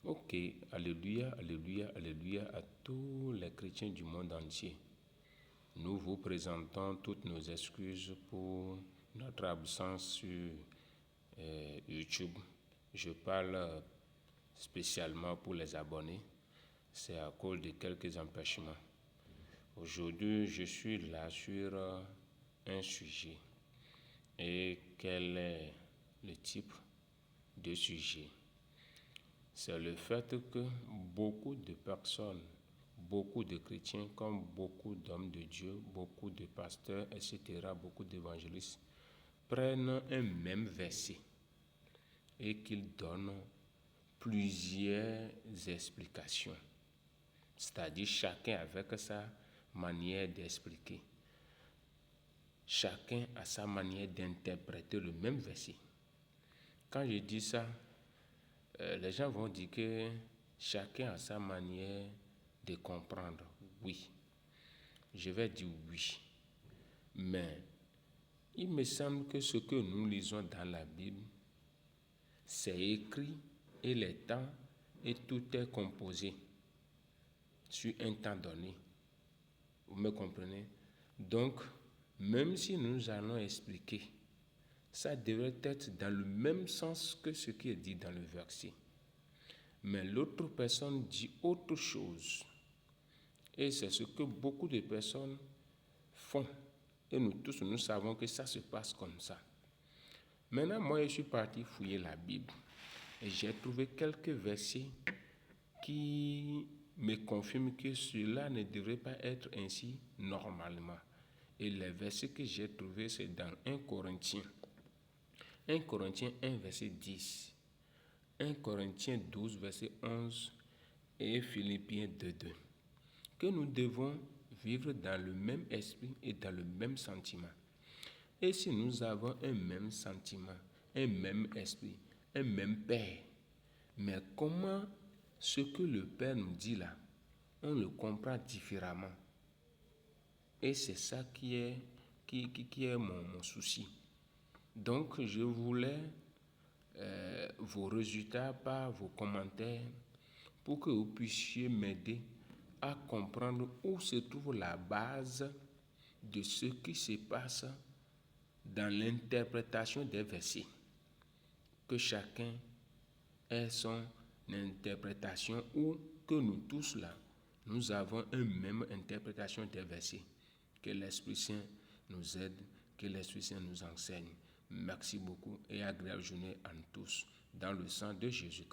Ok, alléluia, alléluia, alléluia à tous les chrétiens du monde entier. Nous vous présentons toutes nos excuses pour notre absence sur YouTube. Je parle spécialement pour les abonnés. C'est à cause de quelques empêchements. Aujourd'hui, je suis là sur un sujet. Et quel est le type de sujet? C'est le fait que beaucoup de personnes, beaucoup de chrétiens, comme beaucoup d'hommes de Dieu, beaucoup de pasteurs, etc., beaucoup d'évangélistes, prennent un même verset et qu'ils donnent plusieurs explications. C'est-à-dire chacun avec sa manière d'expliquer. Chacun a sa manière d'interpréter le même verset. Quand je dis ça, les gens vont dire que chacun a sa manière de comprendre. Oui, je vais dire oui. Mais il me semble que ce que nous lisons dans la Bible, c'est écrit et les temps et tout est composé sur un temps donné. Vous me comprenez? Donc, même si nous allons expliquer, ça devrait être dans le même sens que ce qui est dit dans le verset. Mais l'autre personne dit autre chose. Et c'est ce que beaucoup de personnes font. Et nous tous, nous savons que ça se passe comme ça. Maintenant, moi, je suis parti fouiller la Bible. Et j'ai trouvé quelques versets qui me confirment que cela ne devrait pas être ainsi normalement. Et les versets que j'ai trouvés, c'est dans 1 Corinthiens. 1 Corinthiens 1, verset 10. 1 Corinthiens 12, verset 11 et Philippiens 2, 2. Que nous devons vivre dans le même esprit et dans le même sentiment. Et si nous avons un même sentiment, un même esprit, un même Père, mais comment ce que le Père nous dit là, on le comprend différemment. Et c'est ça qui est mon souci. Donc, je voulais vos résultats par vos commentaires pour que vous puissiez m'aider à comprendre où se trouve la base de ce qui se passe dans l'interprétation des versets. Que chacun ait son interprétation ou que nous tous là, nous avons une même interprétation des versets. Que l'Esprit Saint nous aide, que l'Esprit Saint nous enseigne. Merci beaucoup et agréable journée à nous tous dans le sang de Jésus-Christ.